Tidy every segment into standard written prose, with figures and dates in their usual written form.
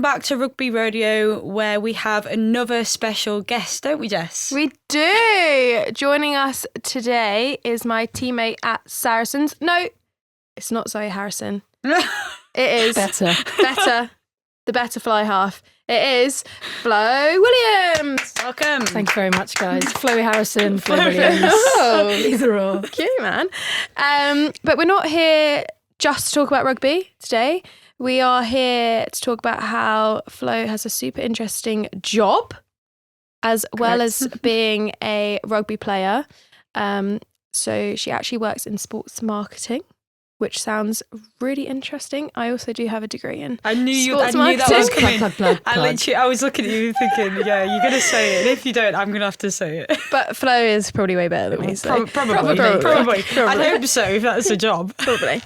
back to Rugby Rodeo, where we have another special guest, don't we, Jess? We do. Joining us today is my teammate at Saracens. No, it's not Zoe Harrison. It is Better. The better fly half. It is Flo Williams. Welcome. Thank you very much, guys. Flo Harrison, Flo Williams. Oh, Either or. cute, man. But we're not here just to talk about rugby today. We are here to talk about how Flo has a super interesting job, as well as being a rugby player. So she actually works in sports marketing, which sounds really interesting. I also do have a degree in I knew that marketing. was coming. Plug. I was looking at you thinking, yeah, you're going to say it. And if you don't, I'm going to have to say it. But Flo is probably way better than me. So. Probably. I hope so, if that's a job. Probably.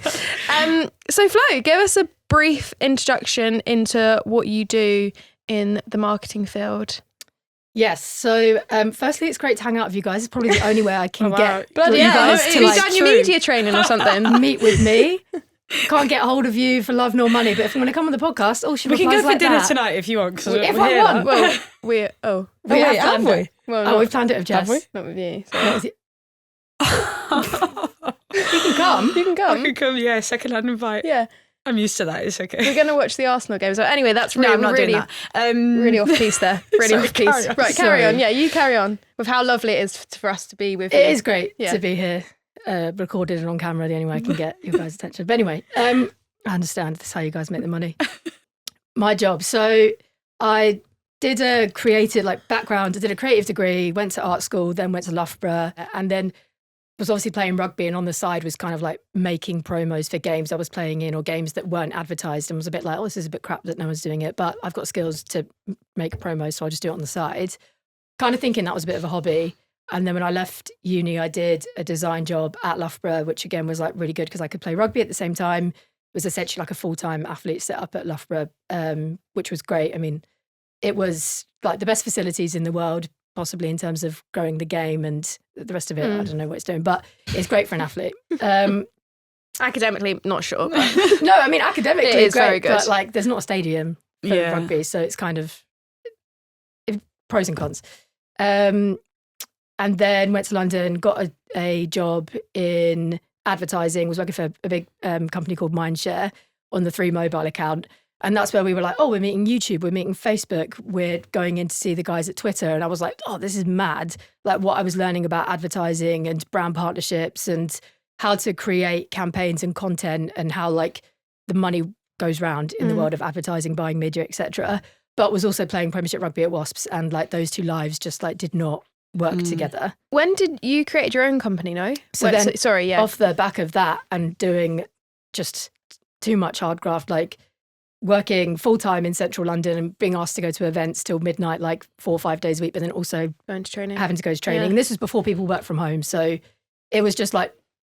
So Flo, give us a brief introduction into what you do in the marketing field. Yes. So, firstly, it's great to hang out with you guys. It's probably the only way I can get Bloody you hell. guys Have to you done your media training or something? meet with me. Can't get hold of you for love nor money, but if you want to come on the podcast, We can go for like dinner that. tonight if you want. If I want. Well, We have planned it. Well, We've planned it with Jess. not with you. So. What was it? You can come. You can I come. could come, yeah, second-hand invite. Yeah. I'm used to that, it's okay. We're going to watch the Arsenal game. So anyway, that's really, No, I'm not really, doing that. really off piece there. Really Sorry, off piece. carry on. Right, carry Sorry. on. Yeah, you carry on with how lovely it is for us to be with you. It is great Yeah. to be here, recorded and on camera, the only way I can get your guys' attention. But anyway, I understand this is how you guys make the money. My job. So I did a creative background. I did a creative degree, went to art school, then went to Loughborough, and then was obviously playing rugby, and on the side was kind of like making promos for games I was playing in or games that weren't advertised, and was a bit like, oh, this is a bit crap that no one's doing it, but I've got skills to make promos, so I'll just do it on the side. Kind of thinking that was a bit of a hobby. And then when I left uni, I did a design job at Loughborough, which again was like really good because I could play rugby at the same time. It was essentially like a full-time athlete set up at Loughborough, which was great. I mean, it was like the best facilities in the world, possibly in terms of growing the game, and the rest of it, I don't know what it's doing, but it's great for an athlete. Academically, not sure. But No, I mean, academically, It is great, very good. but like there's not a stadium for Yeah. rugby, so it's kind of pros and cons. And then went to London, got a job in advertising, was working for a big company called Mindshare on the 3 Mobile account. And that's where we were like, oh, we're meeting YouTube, we're meeting Facebook, we're going in to see the guys at Twitter. And I was like, oh, this is mad. Like what I was learning about advertising and brand partnerships and how to create campaigns and content and how like the money goes round in the world of advertising, buying media, etc. But was also playing Premiership Rugby at Wasps, and like those two lives just like did not work together. when did you create your own company, no? So then sorry, yeah. off the back of that and doing just too much hard graft, like working full-time in central London and being asked to go to events till midnight, like 4 or 5 days a week, but then also Going to training. having to go to training. Yeah. And this was before people worked from home. So it was just like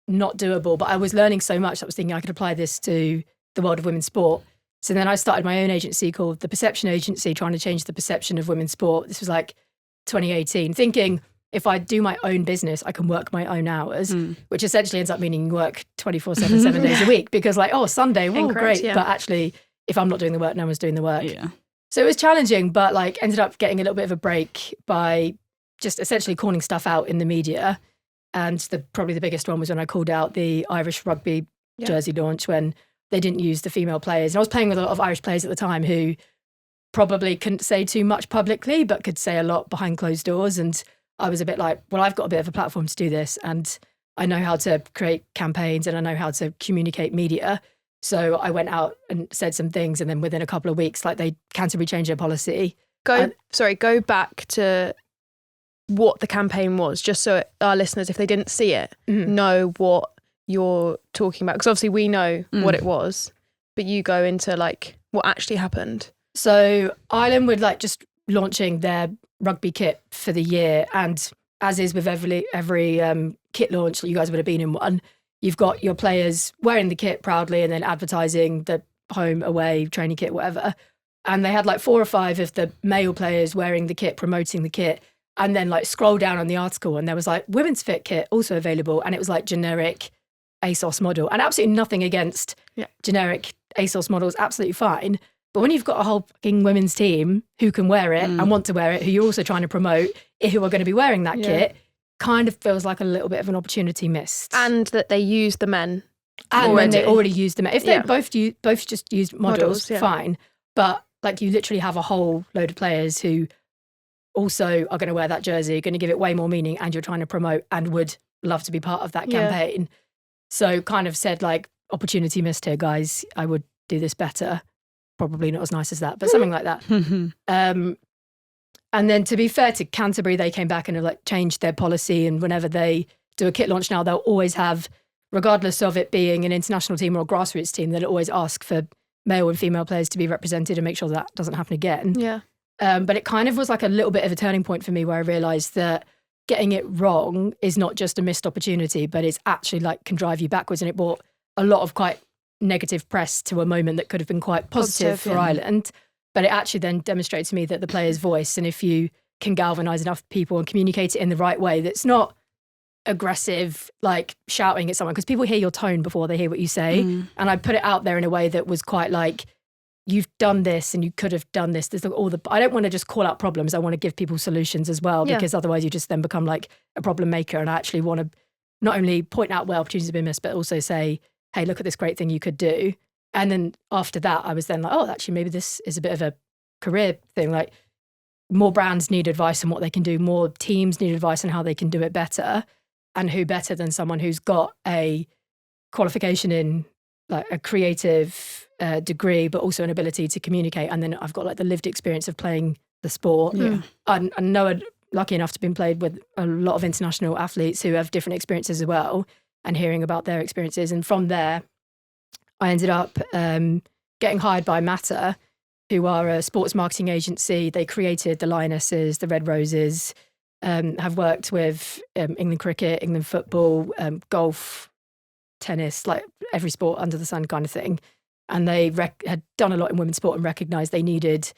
not doable. But I was learning so much, I was thinking I could apply this to the world of women's sport. So then I started my own agency called The Perception Agency, trying to change the perception of women's sport. This was like 2018, thinking if I do my own business, I can work my own hours, which essentially ends up meaning you work 24/7, 7 days a week, because like, oh, Sunday, well, Incorrect, great. yeah. But actually, if I'm not doing the work, no one's doing the work. Yeah. So it was challenging, but like ended up getting a little bit of a break by just essentially calling stuff out in the media. And probably the biggest one was when I called out the Irish rugby jersey launch when they didn't use the female players. And I was playing with a lot of Irish players at the time who probably couldn't say too much publicly, but could say a lot behind closed doors. And I was a bit like, well, I've got a bit of a platform to do this, and I know how to create campaigns and I know how to communicate media. So I went out and said some things, and then within a couple of weeks, like Canterbury changed their policy. Go back to what the campaign was, just so our listeners, if they didn't see it, know what you're talking about. Because obviously we know what it was, but you go into like what actually happened. So Ireland were like just launching their rugby kit for the year, and as is with every kit launch, you guys would have been in one, you've got your players wearing the kit proudly and then advertising the home, away, training kit, whatever. And they had like 4 or 5 of the male players wearing the kit, promoting the kit, and then like scroll down on the article and there was like women's fit kit also available, and it was like generic ASOS model, and absolutely nothing against generic ASOS models, absolutely fine. But when you've got a whole fucking women's team who can wear it and want to wear it, who you're also trying to promote, who are going to be wearing that kit, kind of feels like a little bit of an opportunity missed. And that they use the men. And when they already used them. If they both just used models, yeah. fine. But like you literally have a whole load of players who also are going to wear that jersey, going to give it way more meaning, and you're trying to promote and would love to be part of that campaign. So kind of said like, opportunity missed here, guys. I would do this better. Probably not as nice as that, but something like that. And then to be fair to Canterbury, they came back and have like changed their policy. And whenever they do a kit launch now, they'll always have, regardless of it being an international team or a grassroots team, they'll always ask for male and female players to be represented and make sure that doesn't happen again. Yeah. But it kind of was like a little bit of a turning point for me where I realised that getting it wrong is not just a missed opportunity, but it's actually like can drive you backwards. And it brought a lot of quite negative press to a moment that could have been quite positive for Ireland. But it actually then demonstrated to me that the player's voice, and if you can galvanise enough people and communicate it in the right way, that's not aggressive, like shouting at someone, because people hear your tone before they hear what you say. And I put it out there in a way that was quite like, you've done this and you could have done this. There's all the, I don't want to just call out problems. I want to give people solutions as well, because otherwise you just then become like a problem maker. And I actually want to not only point out where opportunities have been missed, but also say, hey, look at this great thing you could do. And then after that, I was then like, oh, actually, maybe this is a bit of a career thing. Like more brands need advice on what they can do. More teams need advice on how they can do it better. And who better than someone who's got a qualification in like a creative degree, but also an ability to communicate. And then I've got like the lived experience of playing the sport. I know I'm lucky enough to have been played with a lot of international athletes who have different experiences as well, and hearing about their experiences. And from there, I ended up getting hired by Matter, who are a sports marketing agency. They created the Lionesses, the Red Roses, have worked with England cricket, England football, golf, tennis, like every sport under the sun kind of thing. And they had done a lot in women's sport and recognised they needed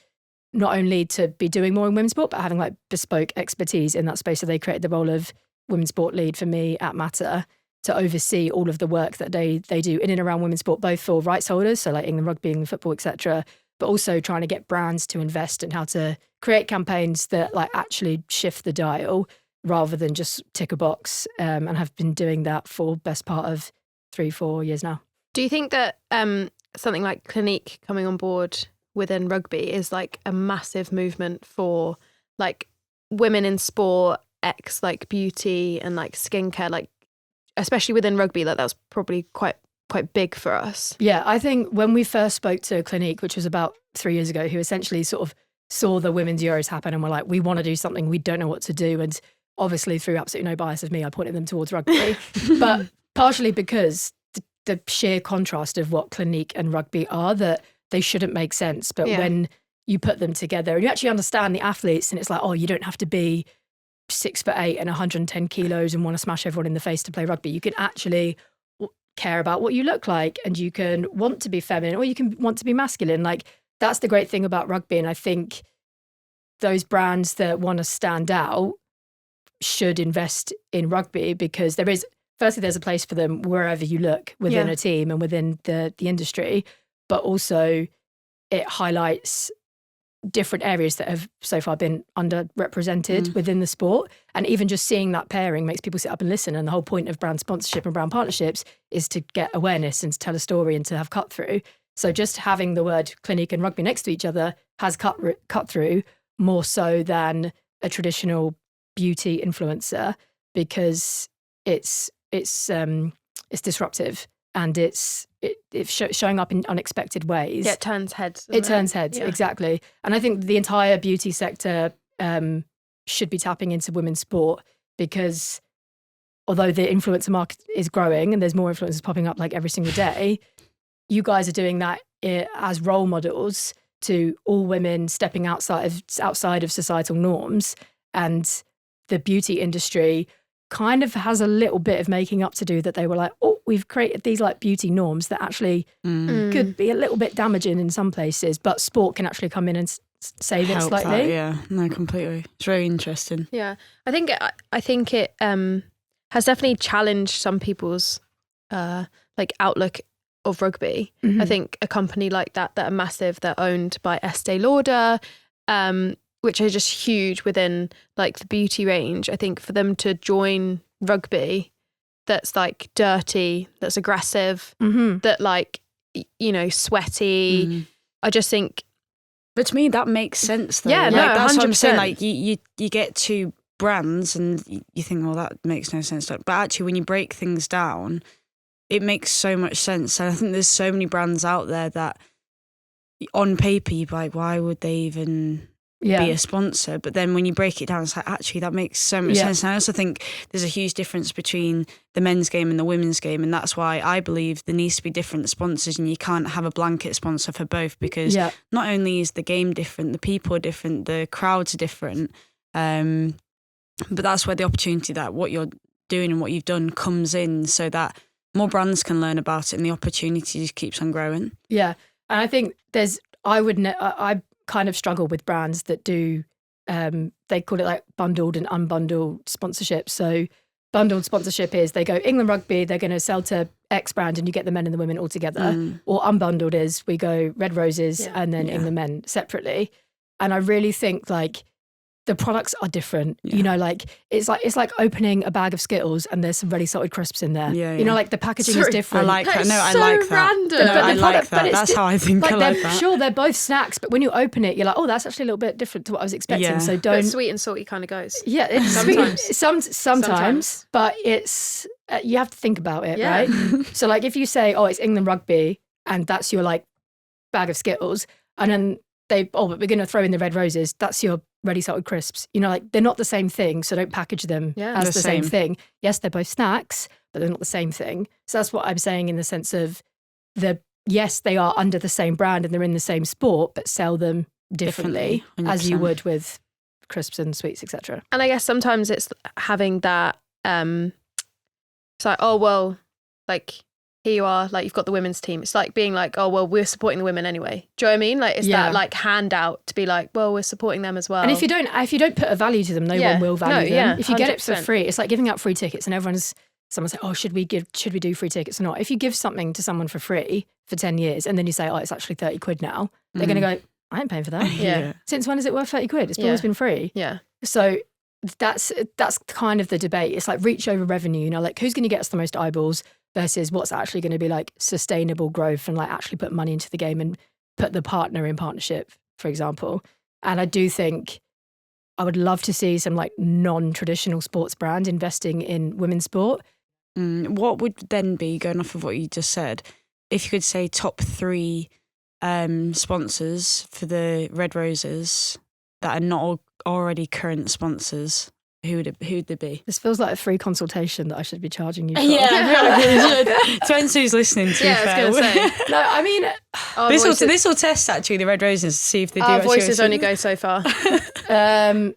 not only to be doing more in women's sport, but having like bespoke expertise in that space. So they created the role of women's sport lead for me at Matter to oversee all of the work that they do in and around women's sport, both for rights holders, so like England rugby, England football, etc., but also trying to get brands to invest in how to create campaigns that like actually shift the dial rather than just tick a box, and have been doing that for best part of 3-4 years now. Do you think that something like Clinique coming on board within rugby is like a massive movement for like women in sport, like beauty and like skincare, like especially within rugby, like that's probably quite big for us? Yeah, I think when we first spoke to Clinique, which was about 3 years ago, who essentially sort of saw the women's Euros happen and were like, we want to do something, we don't know what to do. And obviously through absolutely no bias of me, I pointed them towards rugby. But partially because the sheer contrast of what Clinique and rugby are, that they shouldn't make sense. But when you put them together and you actually understand the athletes, and it's like, oh, you don't have to be 6'8" and 110 kilos and want to smash everyone in the face to play rugby. You can actually care about what you look like, and you can want to be feminine, or you can want to be masculine. Like that's the great thing about rugby. And I think those brands that want to stand out should invest in rugby, because there's a place for them wherever you look within a team and within the industry, but also it highlights different areas that have so far been underrepresented within the sport. And even just seeing that pairing makes people sit up and listen. And the whole point of brand sponsorship and brand partnerships is to get awareness and to tell a story and to have cut through. So just having the word Clinique and rugby next to each other has cut through more so than a traditional beauty influencer, because it's disruptive and it's showing up in unexpected ways. Yeah, it turns heads. It turns heads, exactly. And I think the entire beauty sector should be tapping into women's sport, because although the influencer market is growing and there's more influencers popping up like every single day, you guys are doing that as role models to all women stepping outside of societal norms. And the beauty industry kind of has a little bit of making up to do, that they were like, oh, we've created these like beauty norms that actually could be a little bit damaging in some places, but sport can actually come in and save it slightly. No, completely. It's very interesting. Yeah, I think it has definitely challenged some people's like outlook of rugby. Mhm. I think a company like that are massive, they're owned by Estee Lauder, which are just huge within like the beauty range. I think for them to join rugby that's like dirty, that's aggressive, that like, you know, sweaty. I just think. But to me, that makes sense though. Yeah, like, no, that's 100%. what I'm saying. Like you get two brands and you think, well, that makes no sense. But actually, when you break things down, it makes so much sense. And I think there's so many brands out there that on paper you'd be like, why would they even be a sponsor? But then when you break it down, it's like, actually, that makes so much sense. And I also think there's a huge difference between the men's game and the women's game. And that's why I believe there needs to be different sponsors and you can't have a blanket sponsor for both, because not only is the game different, the people are different, the crowds are different. But that's where the opportunity that what you're doing and what you've done comes in, so that more brands can learn about it and the opportunity just keeps on growing. Yeah. And I think I kind of struggle with brands that do, they call it like bundled and unbundled sponsorship. So bundled sponsorship is they go England Rugby, they're going to sell to X brand and you get the men and the women all together. Or unbundled is we go Red Roses and then England men separately. And I really think like the products are different. You know, like it's like opening a bag of Skittles and there's some ready salted crisps in there. You know, like the packaging is different. I like that. No, I so like that. random. No, I like that. That's how I think. Like I like that. Sure, they're both snacks, but when you open it, you're like, oh, that's actually a little bit different to what I was expecting. So don't. But sweet and salty kind of goes. Yeah, it's sometimes, but it's you have to think about it, right? So like if you say, oh, it's England Rugby, and that's your like bag of Skittles, and then but we're going to throw in the Red Roses, that's your ready salted crisps. You know, like they're not the same thing, so don't package them as the same thing. Yes, they're both snacks, but they're not the same thing. So that's what I'm saying in the sense of yes, they are under the same brand and they're in the same sport, but sell them differently 100%. as you would with crisps and sweets, etc. And I guess sometimes it's having that, it's like, oh, well, like, here you are, like, you've got the women's team. It's like being like, oh, well, we're supporting the women anyway. Do you know what I mean? Like, it's that, like, handout to be like, well, we're supporting them as well. And if you don't put a value to them, no one will value them. If you get it for 100%. free, it's like giving out free tickets and someone say, oh, should we do free tickets or not? If you give something to someone for free for 10 years and then you say, oh, it's actually 30 quid now, they're going to go, I ain't paying for that. Since when is it worth 30 quid? It's always been free. So that's kind of the debate. It's like reach over revenue, you know, like who's going to get us the most eyeballs versus what's actually going to be like sustainable growth and like actually put money into the game and put the partner in partnership, for example. And I do think I would love to see some like non-traditional sports brand investing in women's sport. What would then be, going off of what you just said, if you could say top 3 sponsors for the Red Roses that are not already current sponsors, who'd they be? This feels like a free consultation that I should be charging you for. Depends who's listening to. I was going to say. No, I mean, this will test actually the Red Roses to see if they do. Our voices only go so far. I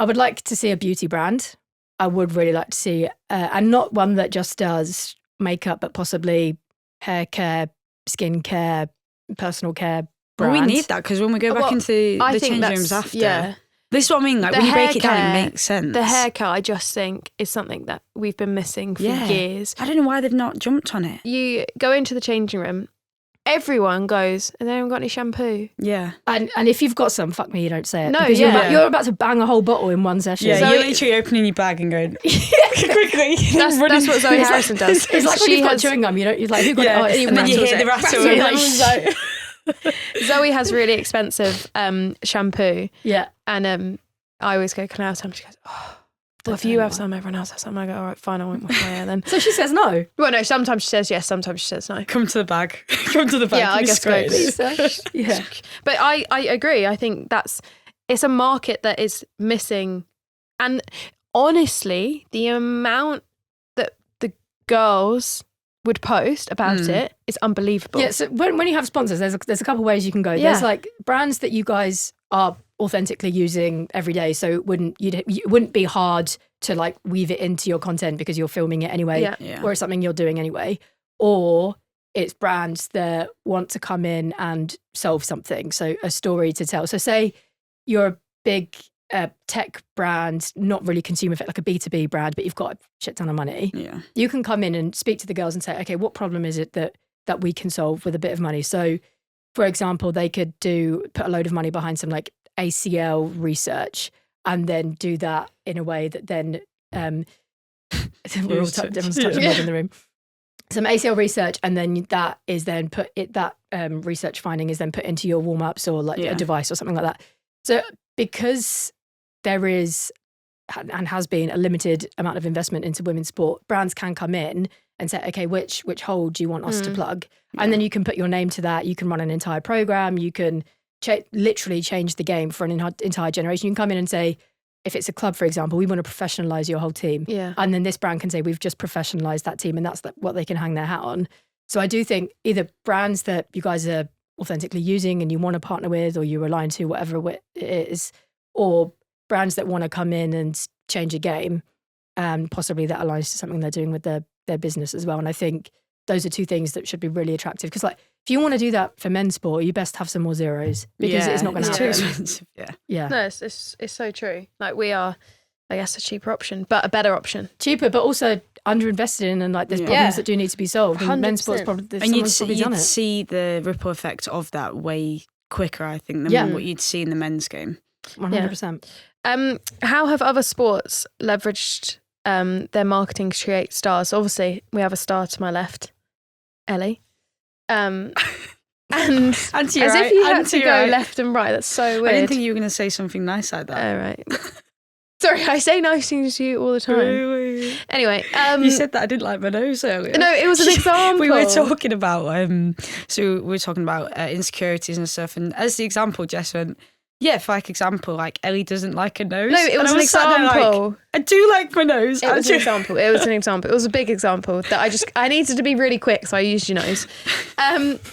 would like to see a beauty brand. I would really like to see, and not one that just does makeup, but possibly hair care, skin care, personal care brand. Well, we need that because when we go back into the change rooms after, this is what I mean. Like when you break it down, it makes sense. The hair care, I just think, is something that we've been missing for years. I don't know why they've not jumped on it. You go into the changing room, everyone goes, and they haven't got any shampoo. Yeah. And if you've got some, fuck me, you don't say it. No, because you're about to bang a whole bottle in one session. Yeah, you're literally opening your bag and going, quickly. That's what Zoe Harrison does. It's like when you've got chewing gum, you're like, who got it? Oh, and then you hear the rattle. Zoe has really expensive shampoo. Yeah. And I always go, can I have some? She goes, oh. Well, if you have some, everyone else has some. I go, all right, fine, I won't wash my hair then. So she says no? Well, no, sometimes she says yes, sometimes she says no. Come to the bag. Yeah, I guess so. Yeah. But I agree. I think it's a market that is missing. And honestly, the amount that the girls would post about it is unbelievable. Yeah, so when you have sponsors, there's a couple of ways you can go. There's like brands that you guys are authentically using every day, so it wouldn't be hard to like weave it into your content because you're filming it anyway, or it's something you're doing anyway. Or it's brands that want to come in and solve something, so a story to tell. So say you're a big a tech brand, not really consumer fit, like a B2B brand, but you've got a shit ton of money. Yeah. You can come in and speak to the girls and say, okay, what problem is it that we can solve with a bit of money? So, for example, they could put a load of money behind some like ACL research and then do that in a way that then we're all everyone's touching in the room. Some ACL research, and then that is then research finding is then put into your warm-ups or like a device or something like that. So because there is and has been a limited amount of investment into women's sport, brands can come in and say, okay, which hole do you want us to plug? And then you can put your name to that. You can run an entire program. You can literally change the game for an entire generation. You can come in and say, if it's a club, for example, we want to professionalize your whole team. Yeah. And then this brand can say, we've just professionalized that team, and that's what they can hang their hat on. So I do think either brands that you guys are authentically using and you want to partner with, or you're aligned to, whatever it is, or brands that want to come in and change a game, and possibly that aligns to something they're doing with their business as well. And I think those are two things that should be really attractive, because like if you want to do that for men's sport, you best have some more zeros, because it's not going to happen. It's too expensive. Yeah. No, it's so true. Like we are, I guess, a cheaper option, but a better option. Cheaper, but also underinvested in, and like there's problems that do need to be solved. And men's sports probably, and you'd see the ripple effect of that way quicker, I think, than what you'd see in the men's game. 100%. How have other sports leveraged their marketing to create stars? Obviously, we have a star to my left, Ellie. And as if you had to go left and right. That's so weird. I didn't think you were going to say something nice like that. Oh, right. Sorry, I say nice things to you all the time. Anyway. You said that I didn't like my nose earlier. No, it was an example. We were talking about, insecurities and stuff. And as the example, Jess went, for example, like Ellie doesn't like her nose. No, it was an example. Like, I do like my nose. It was an example. It was an example. It was a big example that I needed to be really quick, so I used your nose.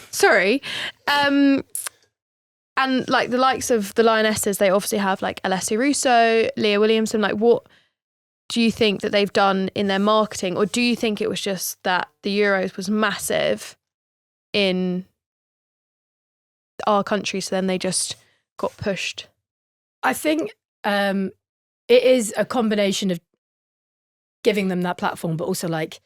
Sorry. And like the likes of the Lionesses, they obviously have like Alessia Russo, Flo Williams, and like what do you think that they've done in their marketing? Or do you think it was just that the Euros was massive in our country, so then they just got pushed? I think it is a combination of giving them that platform, but also like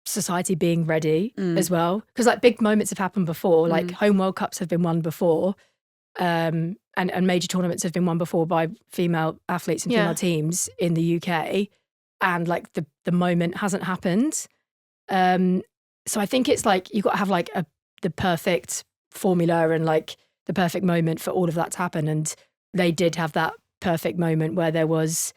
society being ready as well. Because like big moments have happened before, like home World Cups have been won before, and major tournaments have been won before by female athletes and female teams in the UK, and like the moment hasn't happened. So I think it's like you've got to have like the perfect formula and like the perfect moment for all of that to happen. And they did have that perfect moment where there was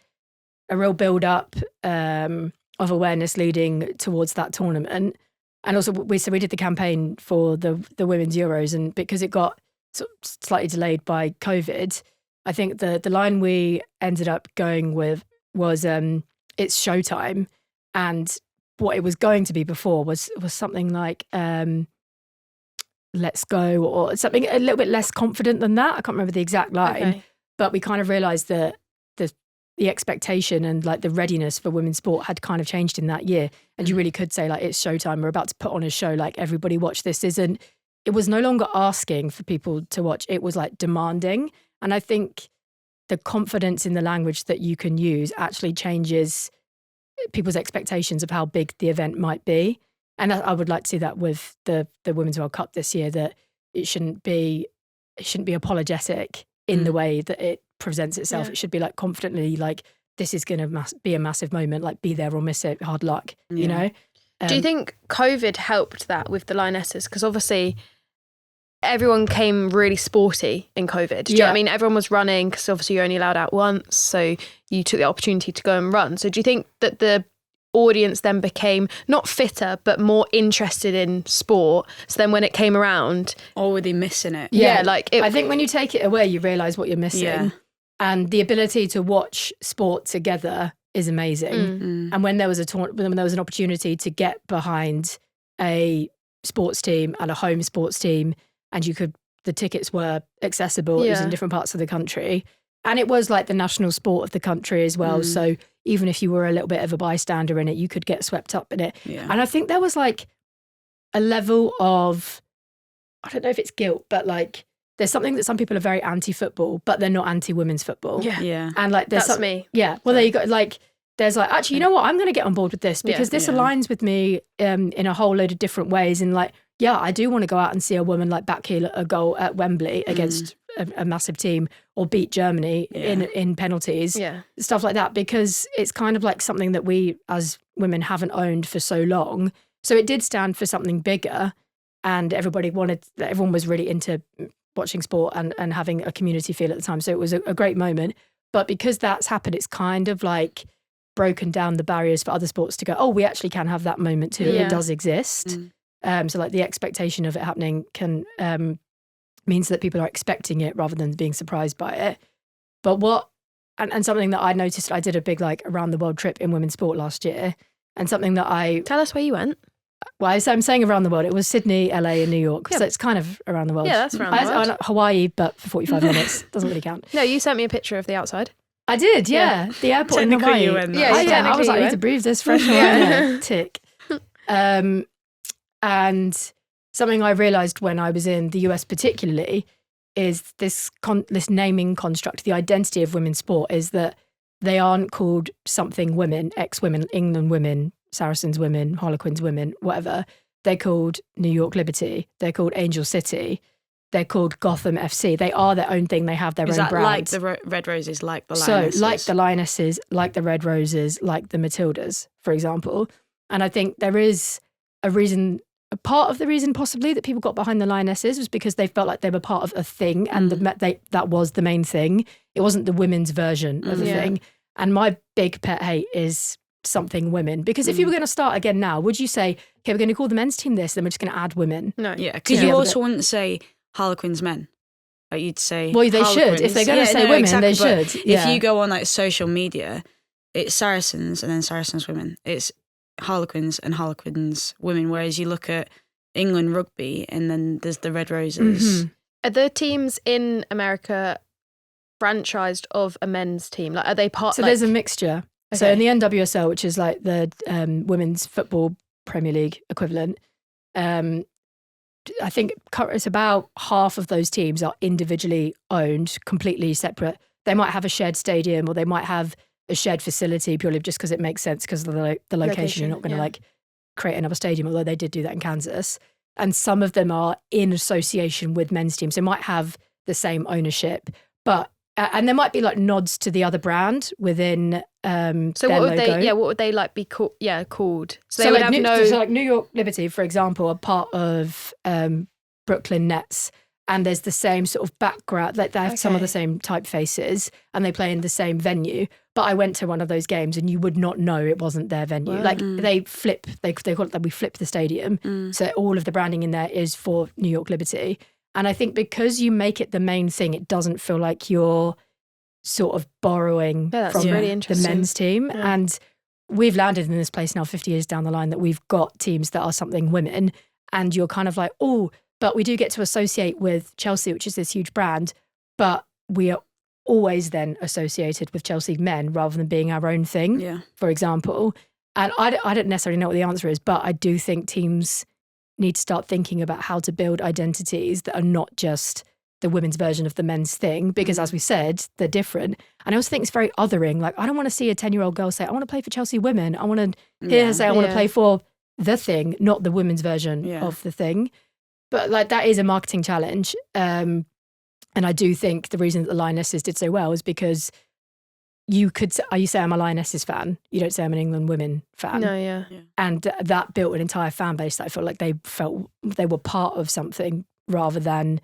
a real build up of awareness leading towards that tournament. And also we did the campaign for the Women's Euros, and because it got sort of slightly delayed by COVID, I think the line we ended up going with was it's showtime. And what it was going to be before was something like let's go, or something a little bit less confident than that. I can't remember the exact line, but we kind of realised that the expectation and like the readiness for women's sport had kind of changed in that year. And you really could say like, it's showtime, we're about to put on a show, like everybody watch this. It was no longer asking for people to watch, it was like demanding. And I think the confidence in the language that you can use actually changes people's expectations of how big the event might be. And I would like to see that with the Women's World Cup this year, that it shouldn't be apologetic in the way that it presents itself. Yeah. It should be like confidently, like this is going to be a massive moment, like be there or miss it, hard luck, you know? Do you think COVID helped that with the Lionesses? Because obviously everyone came really sporty in COVID. Do you know what I mean? Everyone was running because obviously you're only allowed out once. So you took the opportunity to go and run. So do you think that the audience then became not fitter but more interested in sport, so then when it came around, or were they missing it? I think when you take it away you realise what you're missing, and the ability to watch sport together is amazing. And when there was when there was an opportunity to get behind a sports team and a home sports team, and the tickets were accessible, it was in different parts of the country, and it was like the national sport of the country as well. So even if you were a little bit of a bystander in it, you could get swept up in it. Yeah. And I think there was like a level of, I don't know if it's guilt, but like there's something that some people are very anti-football, but they're not anti-women's football. Yeah. And like there's That's me. Yeah. Well, there you go. Like there's like, actually, you know what? I'm going to get on board with this because this aligns with me in a whole load of different ways. And like, yeah, I do want to go out and see a woman like backheel a goal at Wembley against a massive team or beat Germany in penalties, stuff like that, because it's kind of like something that we as women haven't owned for so long. So it did stand for something bigger, and everyone was really into watching sport and having a community feel at the time. So it was a great moment. But because that's happened, it's kind of like broken down the barriers for other sports to go, oh, we actually can have that moment too. It does exist. So like the expectation of it happening can means that people are expecting it rather than being surprised by it. But and something that I noticed, I did a big like around the world trip in women's sport last year, and something that Tell us where you went. Well, I'm saying around the world. It was Sydney, LA, and New York. So it's kind of around the world. Yeah, that's around the world. I went Hawaii, but for 45 minutes. Doesn't really count. No, you sent me a picture of the outside. I did, yeah. The airport in Hawaii. You went there. I was like, I need to breathe this fresh air. Tick. And something I realised when I was in the US particularly is this naming construct, the identity of women's sport is that they aren't called something women, ex-women, England women, Saracens women, Harlequins women, whatever. They're called New York Liberty. They're called Angel City. They're called Gotham FC. They are their own thing. They have their own brand. Like the Red Roses, like the Lionesses? So like the Lionesses, like the Red Roses, like the Matildas, for example. And I think there is a part of the reason possibly that people got behind the Lionesses was because they felt like they were part of a thing and that was the main thing. It wasn't the women's version of the thing. And my big pet hate is something women. Because if you were going to start again now, would you say, okay, we're going to call the men's team this, then we're just going to add women? No. Yeah, because you also wouldn't say Harlequins men. Like you'd say well, they should. If they're going to say women, exactly, they should. If you go on like social media, it's Saracens and then Saracens women. It's Harlequins and Harlequins women. Whereas you look at England rugby and then there's the Red Roses. Are the teams in America franchised of a men's team? Like, are they part? So there's a mixture. Okay. So in the NWSL, which is like the Women's Football Premier League equivalent, I think it's about half of those teams are individually owned, completely separate. They might have a shared stadium or they might have a shared facility purely just because it makes sense because of the location. You're not going to like create another stadium, although they did do that in Kansas. And some of them are in association with men's teams. So might have the same ownership, but and there might be like nods to the other brand within so their what would logo. what would they like be called? Yeah, called. So So they would like, have so like New York Liberty, for example, are part of Brooklyn Nets, and there's the same sort of background. Like they have some of the same typefaces, and they play in the same venue. But I went to one of those games, and you would not know it wasn't their venue. Wow. Like they flip, they call it that we flip the stadium. So all of the branding in there is for New York Liberty. And I think because you make it the main thing, it doesn't feel like you're sort of borrowing from really the interesting. men's team. Yeah. And we've landed in this place now 50 years down the line that we've got teams that are something women, and you're kind of like, oh, but we do get to associate with Chelsea, which is this huge brand, but we are always then associated with Chelsea men rather than being our own thing, for example. And I don't necessarily know what the answer is, but I do think teams need to start thinking about how to build identities that are not just the women's version of the men's thing, because as we said, they're different. And I also think it's very othering. Like, I don't want to see a 10-year-old girl say, I want to play for Chelsea women. I want to hear her say, I want to play for the thing, not the women's version of the thing. But like, that is a marketing challenge. And I do think the reason that the Lionesses did so well is because you say I'm a Lionesses fan. You don't say I'm an England women fan. No, yeah. And that built an entire fan base that I felt like they felt they were part of something rather than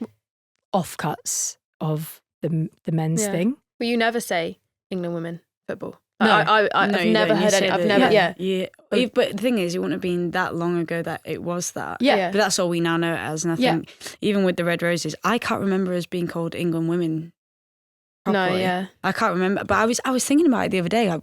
offcuts of the men's thing. Well, you never say England women football. No. I've never heard any. I've never. Yeah. But the thing is, it wouldn't have been that long ago that it was that. Yeah. But that's all we now know it as. And I think even with the Red Roses, I can't remember us being called England women properly. No, yeah. I can't remember. But I was thinking about it the other day. I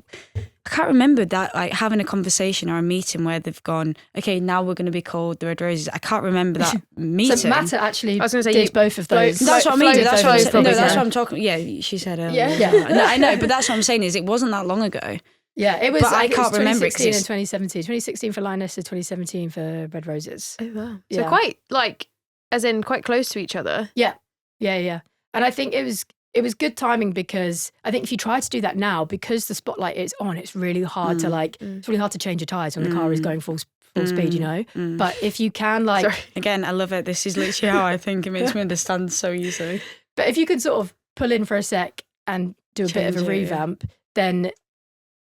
can't remember that, like, having a conversation or a meeting where they've gone, okay, now we're going to be called the Red Roses. I can't remember that meeting. So Matta actually I was going to say did both of those. That's what I mean. That's what I'm saying. No, that's yeah. what I'm talking. Yeah, she said earlier. Yeah. No, I know, but that's what I'm saying is it wasn't that long ago. Yeah, it was. But I can't remember it 2016 and 2017. 2016 for Lionesses, 2017 for Red Roses. Oh wow. So Yeah. quite like, as in quite close to each other. Yeah. Yeah. And I think it was good timing, because I think if you try to do that now, because the spotlight is on, it's really hard to it's really hard to change your tyres when the car is going full speed, you know. But if you can again, I love it. This is literally how I think. It makes me understand so easily. But if you can sort of pull in for a sec and do a bit of a revamp, then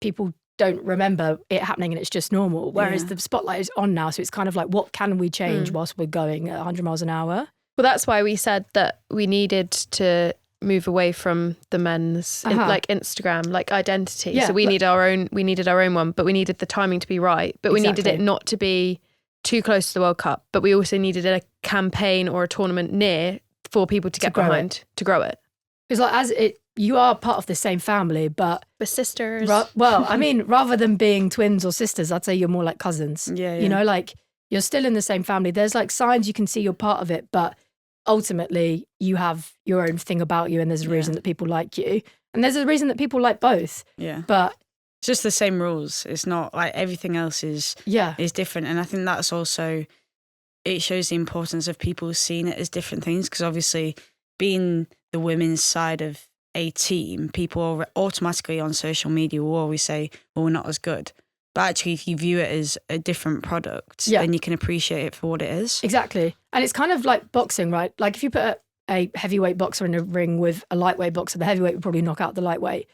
people don't remember it happening and it's just normal. Whereas the spotlight is on now, so it's kind of like, what can we change whilst we're going at 100 miles an hour? Well, that's why we said that we needed to move away from the men's like Instagram, like identity. So we needed our own one, but we needed the timing to be right. But we needed it not to be too close to the World Cup. But we also needed a campaign or a tournament near for people to get behind to grow it. Because you are part of the same family, but we're sisters. Well, I mean, rather than being twins or sisters, I'd say you're more like cousins. Yeah. You know, like you're still in the same family. There's like signs you can see you're part of it, but ultimately you have your own thing about you, and there's a reason that people like you, and there's a reason that people like both. Yeah. But it's just the same rules. It's not like everything else is different. And I think that's also, it shows the importance of people seeing it as different things, because obviously being the women's side of a team, people automatically on social media will always say, well, we're not as good. But actually, if you view it as a different product, then you can appreciate it for what it is. Exactly. And it's kind of like boxing, right? Like if you put a heavyweight boxer in a ring with a lightweight boxer, the heavyweight would probably knock out the lightweight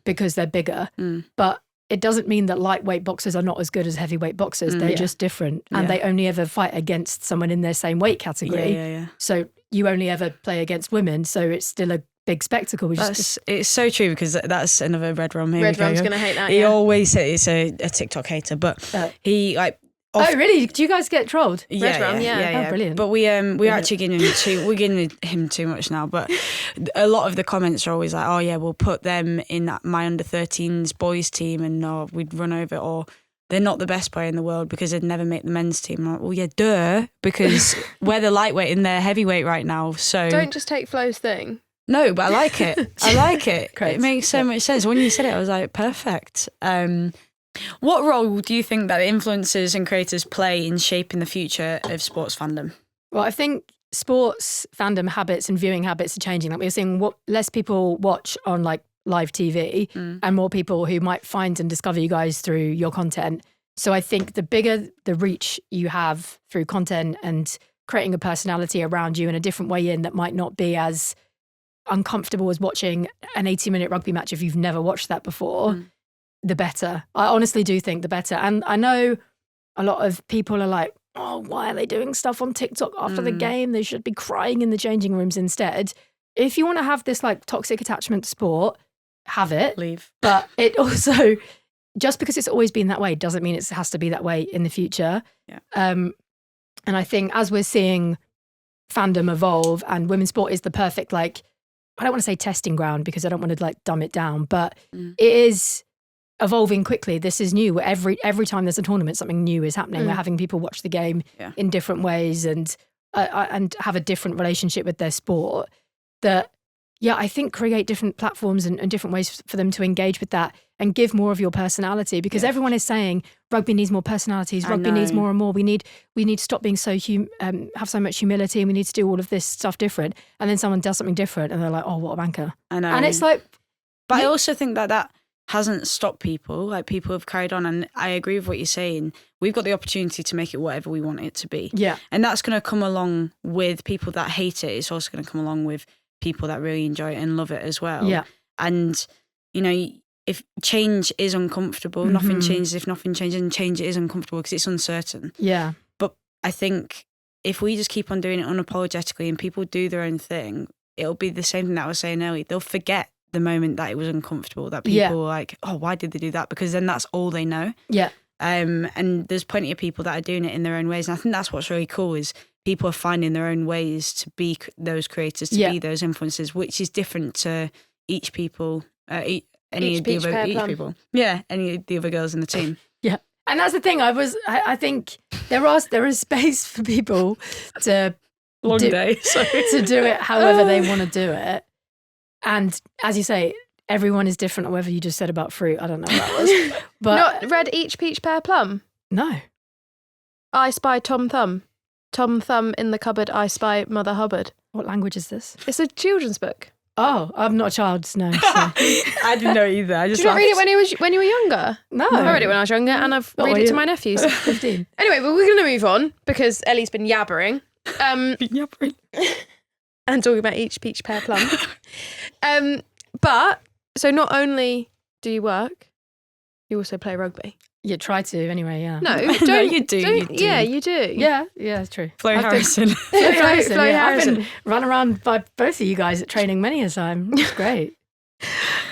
because they're bigger. But it doesn't mean that lightweight boxers are not as good as heavyweight boxers. They're just different. And they only ever fight against someone in their same weight category. Yeah. So you only ever play against women. So it's still a big spectacle. It's so true, because that's another Red Rum. Red Rum's going to hate that. He always says he's a TikTok hater, but he like. Oh really? Do you guys get trolled? Yeah. Oh, brilliant. But we're actually we're giving him too much now. But a lot of the comments are always like, oh yeah, we'll put them in my under-13s boys team, and we'd run over it, or they're not the best player in the world because they'd never make the men's team. I'm like, well, yeah, duh, because we're the lightweight and they're heavyweight right now. So don't just take Flo's thing. No, but I like it. I like it. Great. It makes so much sense. When you said it, I was like, perfect. What role do you think that influencers and creators play in shaping the future of sports fandom? Well, I think sports fandom habits and viewing habits are changing. Like we're seeing what less people watch on like live TV and more people who might find and discover you guys through your content. So I think the bigger the reach you have through content and creating a personality around you in a different way in that might not be as uncomfortable as watching an 80-minute rugby match if you've never watched that before, the better. I honestly do think the better. And I know a lot of people are like, oh, why are they doing stuff on TikTok after the game? They should be crying in the changing rooms instead. If you want to have this like toxic attachment to sport, have it. Leave. But it also, just because it's always been that way doesn't mean it has to be that way in the future. Yeah. And I think as we're seeing fandom evolve, and women's sport is the perfect, like, I don't want to say testing ground because I don't want to like dumb it down, but it is evolving quickly. This is new. Every time there's a tournament, something new is happening. We're having people watch the game in different ways and have a different relationship with their sport that, I think create different platforms and different ways for them to engage with that and give more of your personality, because everyone is saying rugby needs more personalities. Rugby needs more and more. We need to stop being so have so much humility, and we need to do all of this stuff different. And then someone does something different and they're like, oh, what a banker. I know. And it's like, but I also think that hasn't stopped people. Like, people have carried on, and I agree with what you're saying. We've got the opportunity to make it whatever we want it to be. Yeah. And that's going to come along with people that hate it. It's also going to come along with people that really enjoy it and love it as well. Yeah. And, you know, if change is uncomfortable, nothing changes. If nothing changes, and change is uncomfortable because it's uncertain. Yeah. But I think if we just keep on doing it unapologetically and people do their own thing, it'll be the same thing that I was saying earlier. They'll forget the moment that it was uncomfortable, that people were like, oh, why did they do that? Because then that's all they know. Yeah. And there's plenty of people that are doing it in their own ways. And I think that's what's really cool, is people are finding their own ways to be those creators, to be those influencers, which is different to each people, any of the other girls in the team. Yeah. And that's the thing. I think there is space for people to to do it however they want to do it. And as you say, everyone is different. Whatever you just said about fruit, I don't know what that was. But not red each peach pear plum. No. I spy Tom Thumb. Tom Thumb in the cupboard. I spy Mother Hubbard. What language is this? It's a children's book. Oh, I'm not a child, no. So. I didn't know either. I just Did you not read it when you were younger? No. I read it when I was younger, and I've read it to my nephews. 15. Anyway, but we're going to move on because Ellie's been yabbering. And talking about each peach pear plum. But so not only do you work, you also play rugby. You try to anyway, yeah. No, No, you do. Yeah, you do. Yeah, it's true. Flo Harrison. Flo Harrison, Flo yeah. Harrison. I've been run around by both of you guys at training many a time. It's great.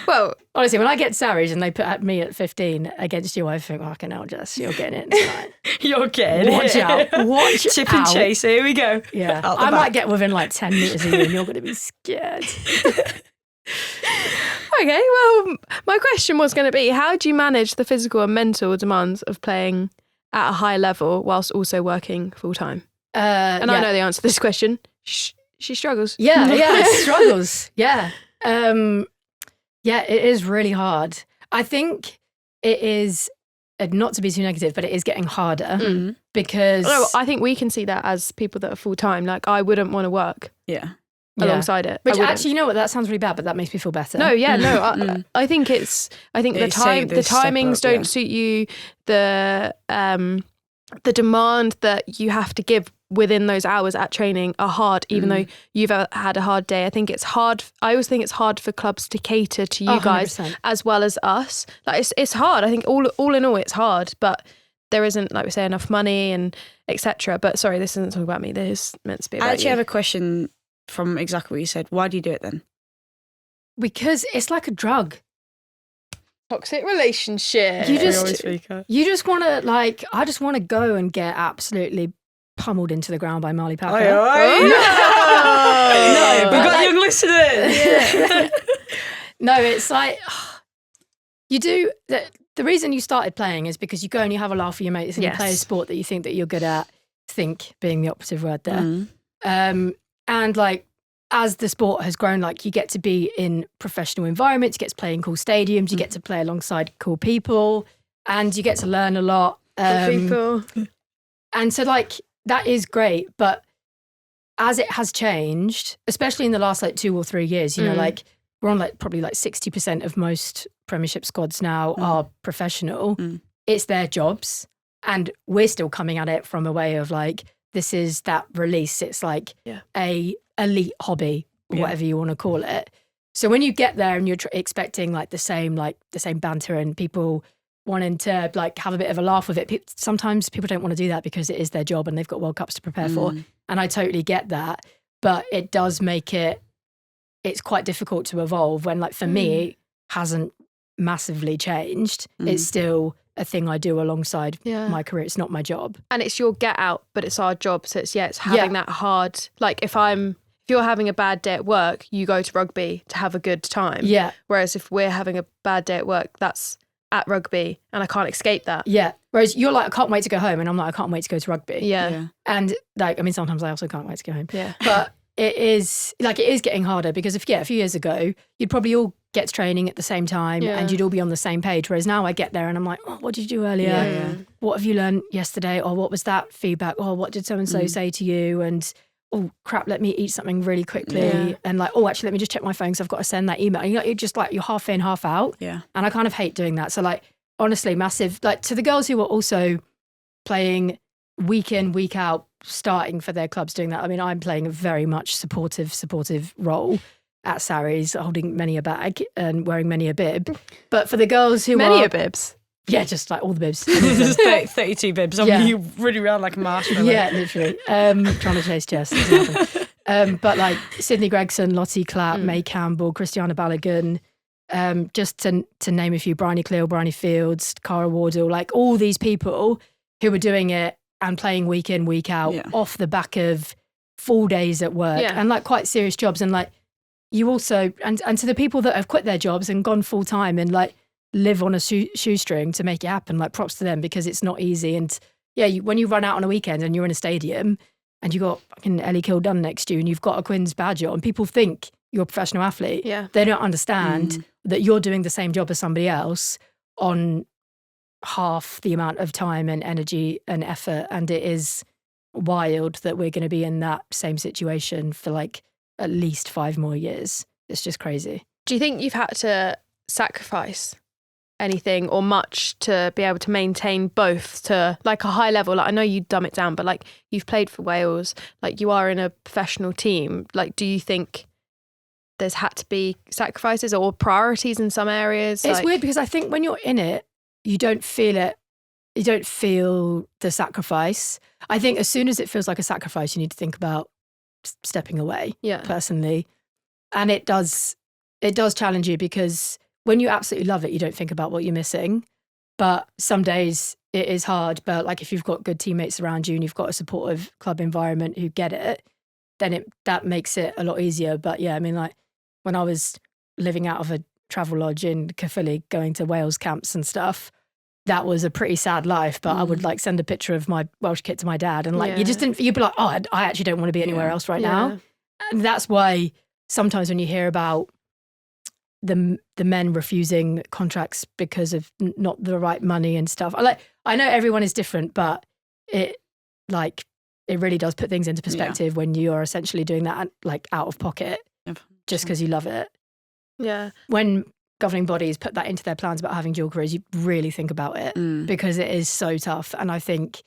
Well, Honestly, when I get Sarries and they put me at 15 against you, I think, fucking hell, Jess, you're getting it tonight. You're getting Watch it. out. Watch Chip out. and chase. Here we go. Yeah. Out the I might back. get within like 10 metres of you and you're going to be scared. okay, well, my question was going to be, how do you manage the physical and mental demands of playing at a high level whilst also working full time? And I know the answer to this question. She struggles. Yeah, it struggles. Yeah. Yeah, it is really hard. I think it is, not to be too negative, but it is getting harder because... No, I think we can see that as people that are full time. Like, I wouldn't want to work alongside it. Which actually, you know what, that sounds really bad, but that makes me feel better. No, yeah, no. I think the timings don't suit you. The demand that you have to give within those hours at training are hard, even though you've had a hard day. I think it's hard. I always think it's hard for clubs to cater to you guys 100%. as well as us. Like it's hard. I think all in all, it's hard, but there isn't, like we say, enough money and etc. But sorry, this isn't talking about me. This is meant to be about I actually you. have a question from exactly what you said. Why do you do it then? Because it's like a drug. Toxic relationship. You just want to, like, I just want to go and get absolutely pummeled into the ground by Marley Packer. No, we've got young listeners. Yeah. No, it's like, you do, the reason you started playing is because you go and you have a laugh with your mates and you play a sport that you think that you're good at, think being the operative word there. And like, as the sport has grown, like you get to be in professional environments, you get to play in cool stadiums, you get to play alongside cool people, and you get to learn a lot. People. And so like, that is great. But as it has changed, especially in the last like 2 or 3 years, you know, like we're on like probably like 60% of most Premiership squads now are professional. It's their jobs. And we're still coming at it from a way of like, this is that release. It's like a elite hobby, whatever you want to call it. So when you get there and you're expecting like the same banter and people wanting to like have a bit of a laugh with it, sometimes people don't want to do that because it is their job and they've got World Cups to prepare for. And I totally get that, but it does make it's quite difficult to evolve when, like, for me, it hasn't massively changed. It's still a thing I do alongside my career. It's not my job. And it's your get out, but it's our job. So it's having that hard, like if you're having a bad day at work, you go to rugby to have a good time. Yeah. Whereas if we're having a bad day at work, that's at rugby and I can't escape that. Yeah. Whereas you're like, I can't wait to go home. And I'm like, I can't wait to go to rugby. Yeah. And like, I mean, sometimes I also can't wait to go home. Yeah. But it is getting harder because a few years ago, you'd probably all get to training at the same time and you'd all be on the same page. Whereas now I get there and I'm like, oh, what did you do earlier? Yeah. What have you learned yesterday? Or what was that feedback? Or what did so-and-so say to you? And oh crap, let me eat something really quickly. Yeah. And like, oh, actually, let me just check my phone because I've got to send that email. And you're just like, you're half in, half out. Yeah. And I kind of hate doing that. So like, honestly, massive, like to the girls who are also playing week in, week out, starting for their clubs doing that. I mean, I'm playing a very much supportive role at Sarries, holding many a bag and wearing many a bib. But for the girls who Many a bibs. Yeah, just like all the bibs. There's 32 bibs on you running around like a marshmallow. Yeah, literally. Trying to chase Jess. Doesn't happen. But like Sydney Gregson, Lottie Clapp, May Campbell, Christiana Balogun, just to name a few, Bryony Cleal, Bryony Fields, Cara Wardle, like all these people who were doing it and playing week in, week out off the back of full days at work and like quite serious jobs. And like you also, and to the people that have quit their jobs and gone full time and like live on a shoestring to make it happen, like props to them because it's not easy. And when you run out on a weekend and you're in a stadium and you've got fucking Ellie Kildunne next to you and you've got a Quinn's badge on, people think you're a professional athlete. Yeah. They don't understand that you're doing the same job as somebody else on half the amount of time and energy and effort. And it is wild that we're going to be in that same situation for like at least 5 more years. It's just crazy. Do you think you've had to sacrifice anything or much to be able to maintain both to like a high level? Like, I know you dumb it down, but like you've played for Wales, like you are in a professional team. Like, do you think there's had to be sacrifices or priorities in some areas? It's weird because I think when you're in it, you don't feel it. You don't feel the sacrifice. I think as soon as it feels like a sacrifice, you need to think about stepping away, personally. And it does challenge you because when you absolutely love it, you don't think about what you're missing. But some days it is hard. But like if you've got good teammates around you and you've got a supportive club environment who get it, then that makes it a lot easier. But yeah, I mean, like when I was living out of a travel lodge in Caerphilly, going to Wales camps and stuff, that was a pretty sad life. But I would like send a picture of my Welsh kit to my dad and like, you'd be like, oh, I actually don't want to be anywhere else right now. And that's why sometimes when you hear about the men refusing contracts because of not the right money and stuff, I know everyone is different, but it really does put things into perspective when you are essentially doing that like out of pocket just because you love it. Yeah. When governing bodies put that into their plans about having dual careers, you really think about it because it is so tough. And I think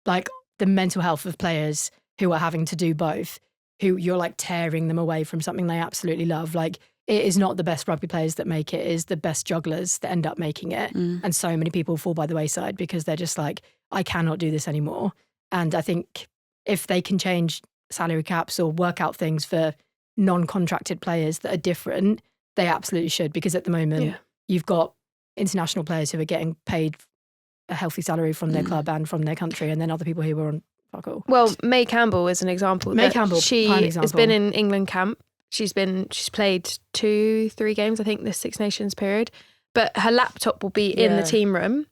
like the mental health of players who are having to do both, who you're like tearing them away from something they absolutely love. Like it is not the best rugby players that make it, it is the best jugglers that end up making it. And so many people fall by the wayside because they're just like, I cannot do this anymore. And I think if they can change salary caps or work out things for non-contracted players that are different, they absolutely should, because at the moment you've got international players who are getting paid a healthy salary from their club and from their country, and then other people who are on fuck all. Well, May Campbell is an example. May Campbell, she has been in England camp. She's played 2-3 games, I think, this Six Nations period. But her laptop will be in the team room,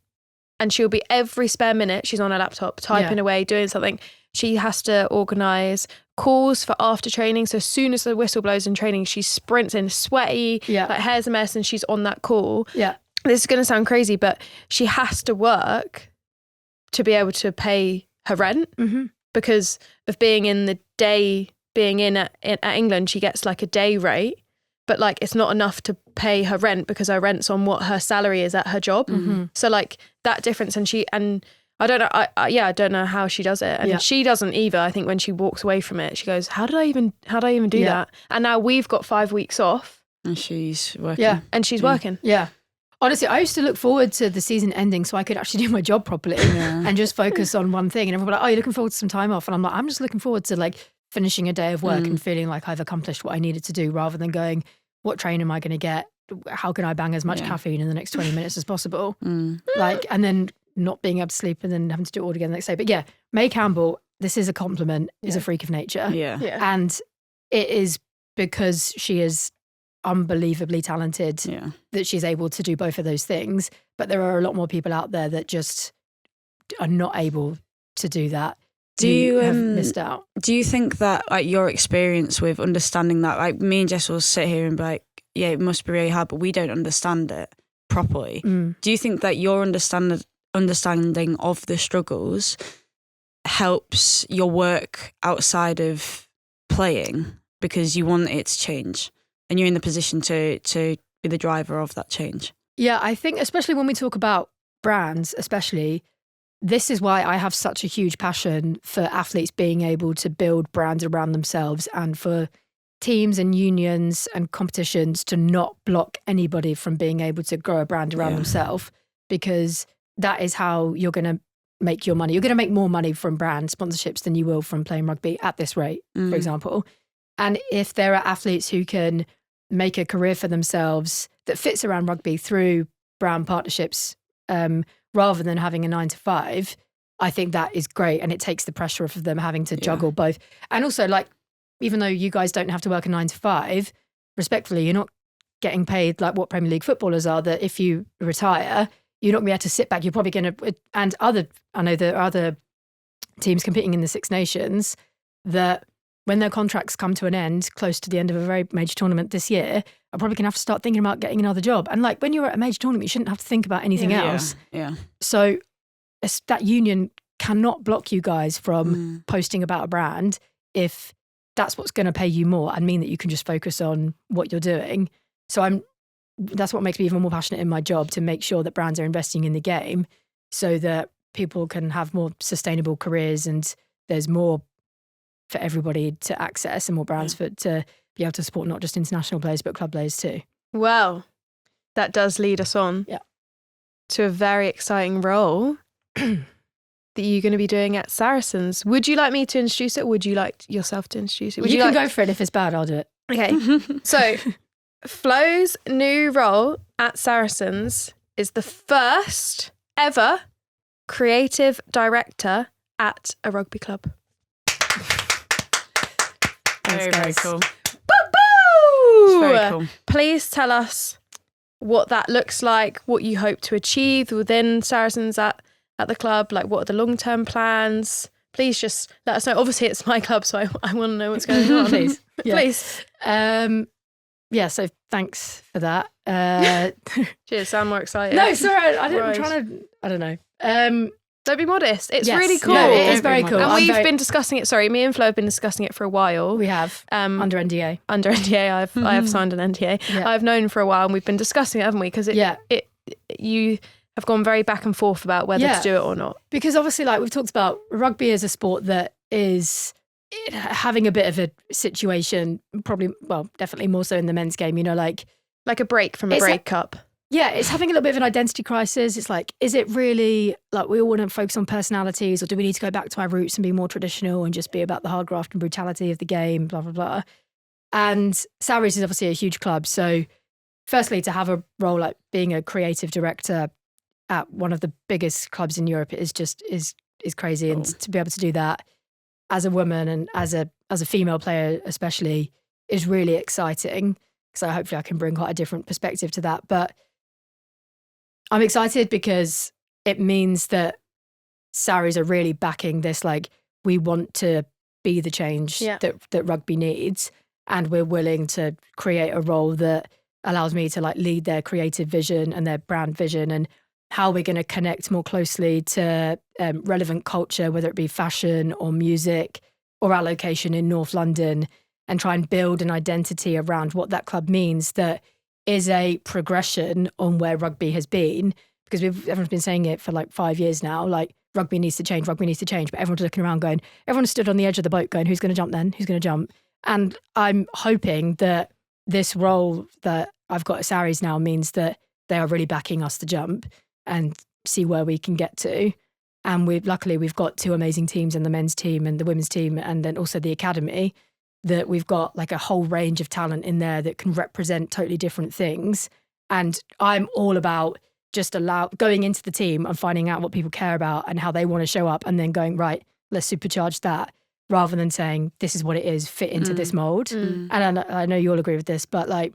and she'll be every spare minute she's on her laptop typing away, doing something. She has to organise calls for after training. So as soon as the whistle blows in training, she sprints in, sweaty, like hair's a mess, and she's on that call. Yeah. This is going to sound crazy, but she has to work to be able to pay her rent because of being in the day, being in at England, she gets like a day rate, but like it's not enough to pay her rent because her rent's on what her salary is at her job. So like that difference, and I don't know. I don't know how she does it, and she doesn't either. I think when she walks away from it, she goes, "How did I even do that?" And now we've got 5 weeks off, and she's working. Yeah, and she's working. Yeah. Honestly, I used to look forward to the season ending so I could actually do my job properly and just focus on one thing. And everyone like, "Oh, you're looking forward to some time off?" And I'm like, "I'm just looking forward to like finishing a day of work and feeling like I've accomplished what I needed to do, rather than going, what train am I going to get? How can I bang as much caffeine in the next 20 minutes as possible?" Like, and then not being able to sleep and then having to do it all again the next day. But yeah, May Campbell, this is a compliment, is a freak of nature. Yeah. And it is because she is unbelievably talented that she's able to do both of those things. But there are a lot more people out there that just are not able to do that. Do you have missed out? Do you think that like your experience with understanding that, like me and Jess will sit here and be like, yeah, it must be really hard, but we don't understand it properly. Do you think that your understanding of the struggles helps your work outside of playing because you want it to change and you're in the position to be the driver of that change? Yeah, I think especially when we talk about brands, especially, this is why I have such a huge passion for athletes being able to build brands around themselves, and for teams and unions and competitions to not block anybody from being able to grow a brand around themselves, because that is how you're going to make your money. You're going to make more money from brand sponsorships than you will from playing rugby at this rate, for example. And if there are athletes who can make a career for themselves that fits around rugby through brand partnerships, rather than having a 9-to-5, I think that is great. And it takes the pressure off of them having to juggle both. And also, like, even though you guys don't have to work a 9-to-5, respectfully, you're not getting paid like what Premier League footballers are, that if you retire, you're not going to be able to sit back. You're probably going to, and I know there are other teams competing in the Six Nations that when their contracts come to an end, close to the end of a very major tournament this year, are probably going to have to start thinking about getting another job. And like when you're at a major tournament, you shouldn't have to think about anything else. Yeah. So that union cannot block you guys from posting about a brand if that's what's going to pay you more and mean that you can just focus on what you're doing. So that's what makes me even more passionate in my job, to make sure that brands are investing in the game so that people can have more sustainable careers and there's more for everybody to access and more brands to be able to support not just international players but club players too. Well, that does lead us on to a very exciting role that you're going to be doing at Saracens. Would you like me to introduce it, or would you like yourself to introduce it? You can go for it. If it's bad, I'll do it. Okay. So Flo's new role at Saracens is the first ever creative director at a rugby club. Very cool. Boo-boo! It's very cool. Please tell us what that looks like, what you hope to achieve within Saracens at the club, like what are the long-term plans? Please just let us know. Obviously, it's my club, so I want to know what's going on. Please. Yeah. Please. So thanks for that. Cheers, sound more excited. No, sorry, I'm Right. trying to, I don't know. Don't be modest. It's Yes. really cool. No, it is Don't very be cool. And I'm we've very- been discussing it. Sorry, me and Flo have been discussing it for a while. We have under NDA. Under NDA, I have signed an NDA. Yeah. I've known for a while, and we've been discussing it, haven't we? Because you have gone very back and forth about whether to do it or not. Because obviously, like we've talked about, rugby is a sport that is having a bit of a situation, probably, well, definitely more so in the men's game, like a break from a It's breakup. it's having a little bit of an identity crisis. It's like, is it really like we all want to focus on personalities, or do we need to go back to our roots and be more traditional and just be about the hard graft and brutality of the game, blah, blah, blah. And Sarries is obviously a huge club. So firstly, to have a role like being a creative director at one of the biggest clubs in Europe is crazy. And to be able to do that as a woman and as a female player especially is really exciting. So hopefully I can bring quite a different perspective to that. But I'm excited because it means that Sarries are really backing this, like, we want to be the change that rugby needs, and we're willing to create a role that allows me to like lead their creative vision and their brand vision, and how we're going to connect more closely to relevant culture, whether it be fashion or music or our location in North London, and try and build an identity around what that club means that is a progression on where rugby has been. Because everyone's been saying it for like 5 years now, like rugby needs to change, but everyone's looking around going, everyone stood on the edge of the boat going, who's going to jump then? Who's going to jump? And I'm hoping that this role that I've got at Sarries now means that they are really backing us to jump and see where we can get to. And luckily we've got two amazing teams, in the men's team and the women's team, and then also the academy, that we've got like a whole range of talent in there that can represent totally different things. And I'm all about just going into the team and finding out what people care about and how they want to show up, and then going, right, let's supercharge that, rather than saying this is what it is, fit into this mold. And I know you all agree with this, but like,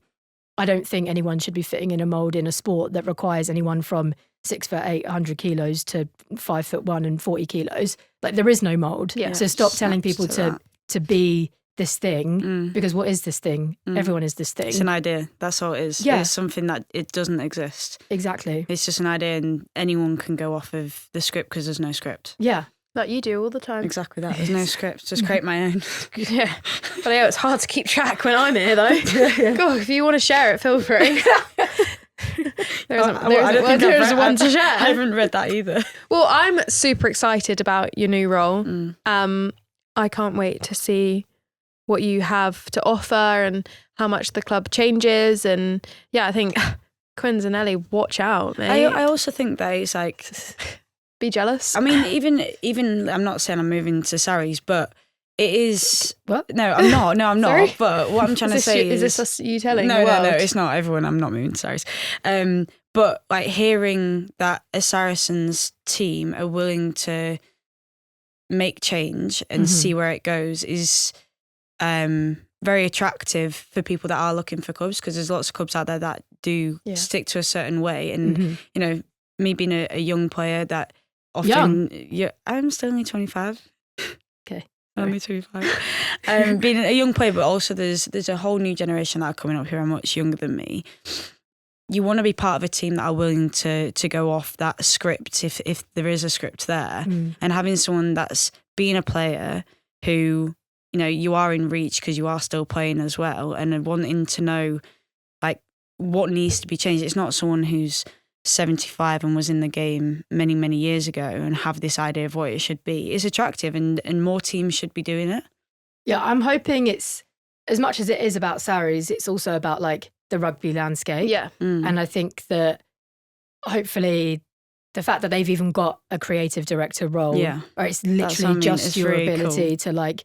I don't think anyone should be fitting in a mold in a sport that requires anyone from 6'8", 100 kilos to 5'1" and 40 kilos. Like, there is no mold. Yeah. So stop telling people to be this thing, because what is this thing? Everyone is this thing. It's an idea. That's all it is. Yeah. It's something that it doesn't exist. Exactly. It's just an idea, and anyone can go off of the script because there's no script. Yeah. Like you do all the time. Exactly that. There's no script. Just create my own. Yeah. But yeah, it's hard to keep track when I'm here, though. God, if you want to share it, feel free. There isn't one to share. I haven't read that either. Well, I'm super excited about your new role. I can't wait to see what you have to offer and how much the club changes. And yeah, I think Quins and Ellie, watch out, mate. I also think that it's like, be jealous. I mean, even I'm not saying I'm moving to Sarries, but it is. What? No, I'm not. No, I'm not. Sorry? But what I'm trying to say is this us, you telling no, the world? no, it's not everyone. I'm not moving to Sarries. But like hearing that a Saracens team are willing to make change and see where it goes is very attractive for people that are looking for clubs, because there's lots of clubs out there that do stick to a certain way. And you know, me being a young player that often I'm still only 25. Okay. Only 25. Being a young player, but also there's a whole new generation that are coming up who are much younger than me. You want to be part of a team that are willing to go off that script if there is a script there, and having someone that's been a player who you are in reach because you are still playing as well, and wanting to know like what needs to be changed. It's not someone who's 75 and was in the game many, many years ago and have this idea of what it should be. It's attractive, and more teams should be doing it. Yeah, I'm hoping it's, as much as it is about Saris, it's also about like the rugby landscape. Yeah. And I think that hopefully the fact that they've even got a creative director role, or it's literally just your really ability cool. to like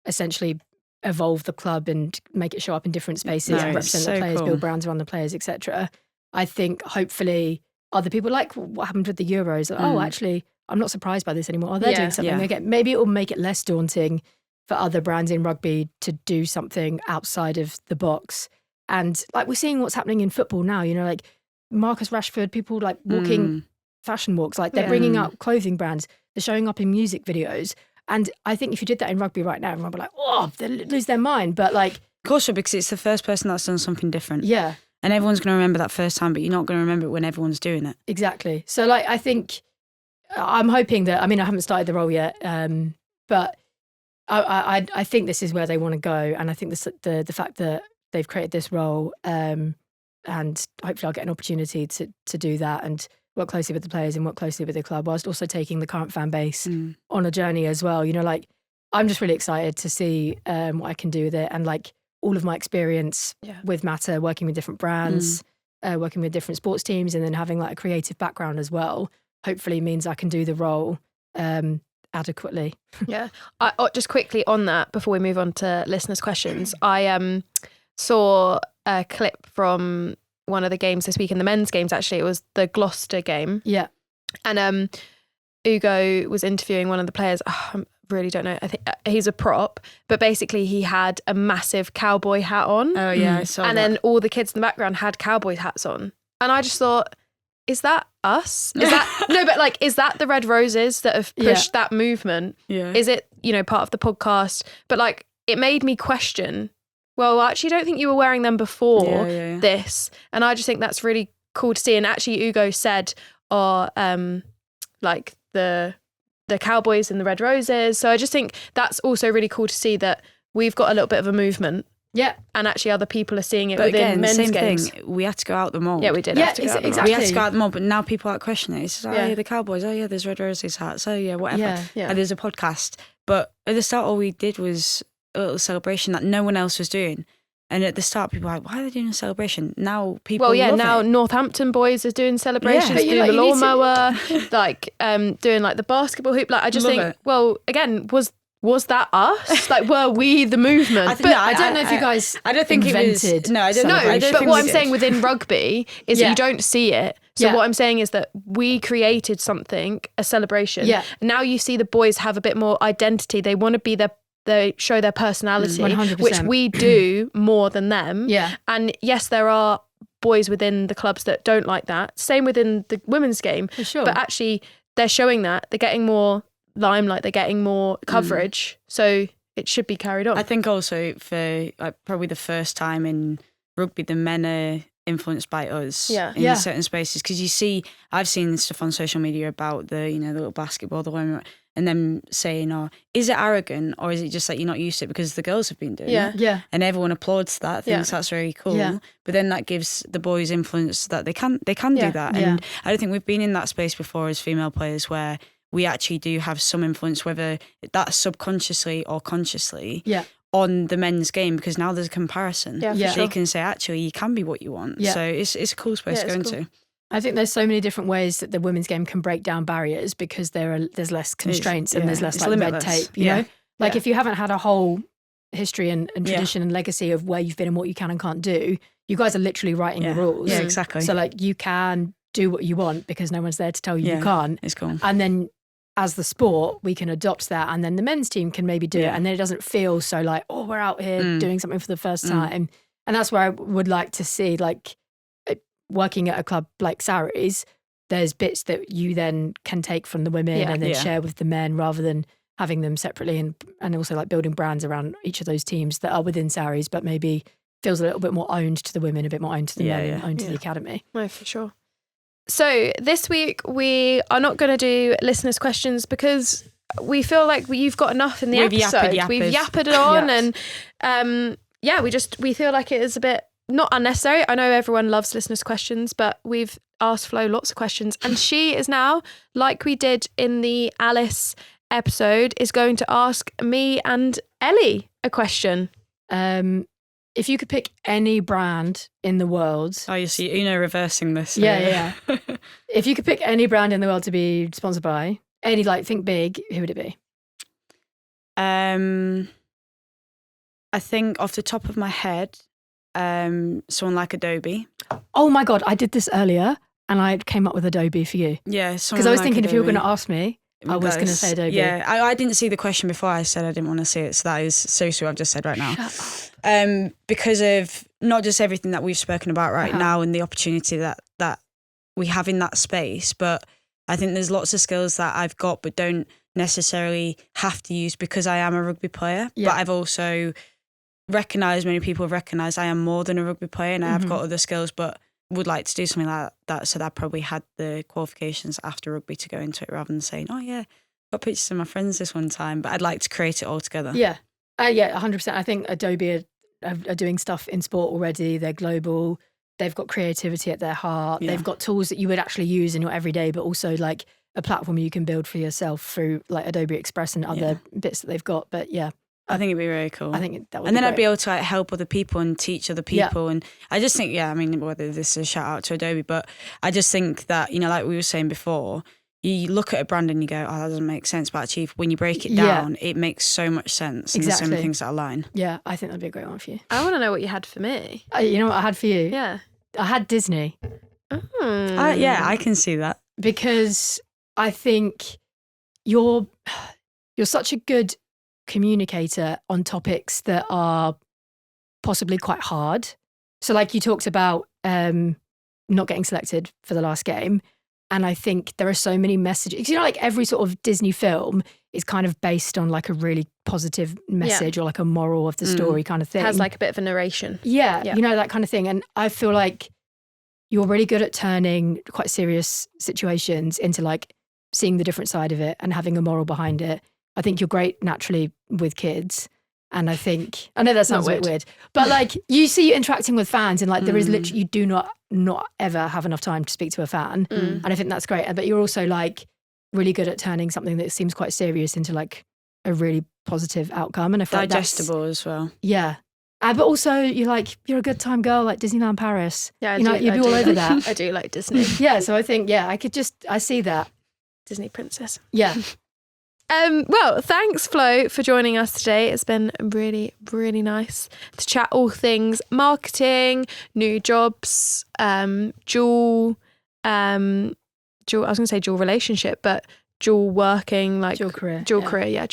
essentially evolve the club and make it show up in different spaces, and represent the players, build brands around the players, etc. I think hopefully other people, like what happened with the Euros, like, oh, actually, I'm not surprised by this anymore. Oh, they're doing something. Again, maybe it will make it less daunting for other brands in rugby to do something outside of the box. And like we're seeing what's happening in football now, like Marcus Rashford, people like walking fashion walks, like they're bringing up clothing brands, they're showing up in music videos. And I think if you did that in rugby right now, everyone would be like, oh, they'll lose their mind. But like, Of course, because it's the first person that's done something different. Yeah. And everyone's going to remember that first time, but you're not going to remember it when everyone's doing it. Exactly. So like, I think, I'm hoping that, I mean, I haven't started the role yet, but I think this is where they want to go. And I think the fact that they've created this role, and hopefully I'll get an opportunity to do that and work closely with the players and work closely with the club, whilst also taking the current fan base on a journey as well. Like, I'm just really excited to see what I can do with it, and like all of my experience with Matter, working with different brands, working with different sports teams, and then having like a creative background as well, hopefully means I can do the role adequately. Yeah. Just quickly on that, before we move on to listeners' questions, I saw a clip from one of the games this week, in the men's games, actually. It was the Gloucester game. Yeah. And Ugo was interviewing one of the players. I really don't know. I think he's a prop, but basically he had a massive cowboy hat on. Oh, yeah, I saw that. And then all the kids in the background had cowboy hats on. And I just thought, is that us? Is that no? But like, is that the Red Roses that have pushed that movement? Yeah. Is it part of the podcast? But like, it made me question. Well, I actually don't think you were wearing them before this, and I just think that's really cool to see. And actually, Ugo said, like the Cowboys and the Red Roses. So I just think that's also really cool to see that we've got a little bit of a movement. Yeah. And actually other people are seeing it within men's same games. Thing. We had to go out the mold. Yeah, we did. Exactly. We had to go out the mold, but now people are questioning it. It's just, yeah, the Cowboys. Oh, yeah, there's Red Roses hats. Oh, yeah, whatever. Yeah. And there's a podcast. But at the start, all we did was a little celebration that no one else was doing. And at the start, people were like, why are they doing a celebration? Now people love now it. Northampton boys are doing celebrations, doing the lawnmower, like doing like the basketball hoop. Like, I just think, well, again, was that us? Like, were we the movement? I don't know if you guys I don't think invented it was. No, I don't know. No, but what I'm saying within rugby is that you don't see it. So what I'm saying is that we created something, a celebration. Yeah. And now you see the boys have a bit more identity. They want to be they show their personality, 100%. which we do more than them. Yeah. And yes, there are boys within the clubs that don't like that. Same within the women's game. For sure. But actually, they're showing that. They're getting more limelight, they're getting more coverage, so it should be carried on. I think also for like probably the first time in rugby, the men are influenced by us in certain spaces, because I've seen stuff on social media about the the little basketball, the women, and them saying, oh, is it arrogant or is it just like you're not used to it because the girls have been doing it? Yeah. And everyone applauds that, thinks that's really cool. Yeah. But then that gives the boys influence that they can do that. And I don't think we've been in that space before as female players where we actually do have some influence, whether that's subconsciously or consciously, on the men's game, because now there's a comparison. They can say, actually, you can be what you want. So it's a cool space to go into. I think there's so many different ways that the women's game can break down barriers, because there's less constraints and there's less like red tape, you know? Like if you haven't had a whole history and tradition and legacy of where you've been and what you can and can't do, you guys are literally writing the rules. Yeah, exactly. So like you can do what you want because no one's there to tell you you can't. It's cool. And then as the sport, we can adopt that, and then the men's team can maybe do it, and then it doesn't feel so like, oh, we're out here doing something for the first time. And that's where I would like to see, like, working at a club like Saris, there's bits that you then can take from the women and then share with the men, rather than having them separately, and also like building brands around each of those teams that are within Saris, but maybe feels a little bit more owned to the women, a bit more owned to the men, and owned to the academy. No, for sure. So this week we are not going to do listeners' questions because we feel like you've got enough in the We've episode. yappered. We've yappered on, Yes. and we feel like it is a bit not unnecessary. I know everyone loves listeners' questions, but we've asked Flo lots of questions, and she is now, like we did in the Alice episode, is going to ask me and Ellie a question. If you could pick any brand in the world, Oh, you see, reversing this. yeah. If you could pick any brand in the world to be sponsored by, any think big, who would it be? I think off the top of my head, someone like Adobe. Oh my God, I did this earlier and I came up with Adobe for you. Yeah, Because I was thinking if you were going to ask me, I was going to say Adobe. Yeah, I didn't see the question before I said I didn't want to see it. So that is so what I've just said right now. Because of not just everything that we've spoken about right now and the opportunity that we have in that space, but I think there's lots of skills that I've got but don't necessarily have to use because I am a rugby player. Yeah. But I've also recognised, many people have recognised I am more than a rugby player and I've got other skills but would like to do something like that. So that I probably had the qualifications after rugby to go into it rather than saying, oh yeah, got pictures of my friends this one time, but I'd like to create it all together. Yeah. 100%. I think Adobe are doing stuff in sport already. They're global. They've got creativity at their heart. Yeah. They've got tools that you would actually use in your everyday, but also a platform you can build for yourself through Adobe Express and other bits that they've got. But yeah. I think it'd be really cool. I think that would and be then I'd great. be able to help other people and teach other people. And I just think, whether this is a shout out to Adobe, but I just think that, like we were saying before, you look at a brand and you go, oh, that doesn't make sense. But actually, when you break it down, it makes so much sense. And there's so many things that align. Yeah, I think that'd be a great one for you. I want to know what you had for me. You know what I had for you? Yeah. I had Disney. I can see that. Because I think you're such a good communicator on topics that are possibly quite hard. So you talked about not getting selected for the last game. And I think there are so many messages. Every sort of Disney film is kind of based on a really positive message or a moral of the story kind of thing. It has a bit of a narration. Yeah, that kind of thing. And I feel like you're really good at turning quite serious situations into seeing the different side of it and having a moral behind it. I think you're great naturally with kids. And I know that sounds a bit weird, but you see you interacting with fans and there is literally, you do not ever have enough time to speak to a fan. And I think that's great. But you're also really good at turning something that seems quite serious into a really positive outcome. And I feel digestible as well. Yeah. But also you're a good time girl, Disneyland Paris. Yeah, you'd be all over that. I do like Disney. Yeah. So I think, I see that. Disney princess. Yeah. Well, thanks, Flo, for joining us today. It's been really, really nice to chat all things marketing, new jobs, dual. I was going to say dual relationship, but dual working, dual career. Dual career.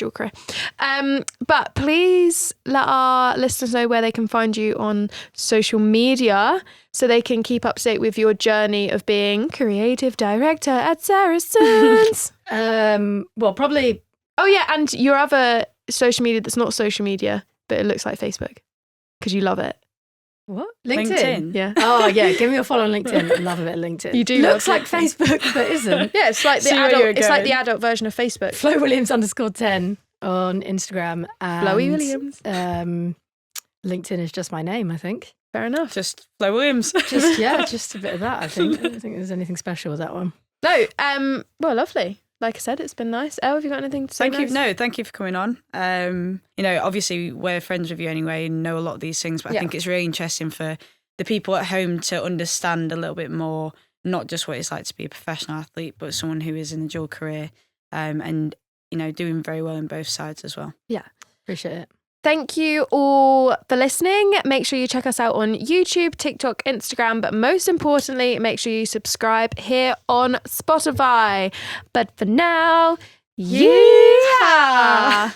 But please let our listeners know where they can find you on social media so they can keep up to date with your journey of being creative director at Saracens. Well, probably. Oh yeah, and your other social media that's not social media, but it looks like Facebook because you love it. What? LinkedIn? Yeah. Oh yeah, give me a follow on LinkedIn. I love a bit of LinkedIn. You do. Looks like Facebook, but isn't. Yeah, it's like the See where adult. you're It's like going. the adult version of Facebook. Flo Williams _10 on Instagram. And, Flowy Williams. LinkedIn is just my name, I think. Fair enough. Just Flo Williams. Just a bit of that, I think. I don't think there's anything special with that one. No. Well, lovely. Like I said, it's been nice. Elle, have you got anything to say? Thank you for coming on. Obviously we're friends with you anyway and know a lot of these things, but I think it's really interesting for the people at home to understand a little bit more, not just what it's like to be a professional athlete, but someone who is in a dual career and doing very well in both sides as well. Yeah. Appreciate it. Thank you all for listening. Make sure you check us out on YouTube, TikTok, Instagram, but most importantly, make sure you subscribe here on Spotify. But for now, yeehaw!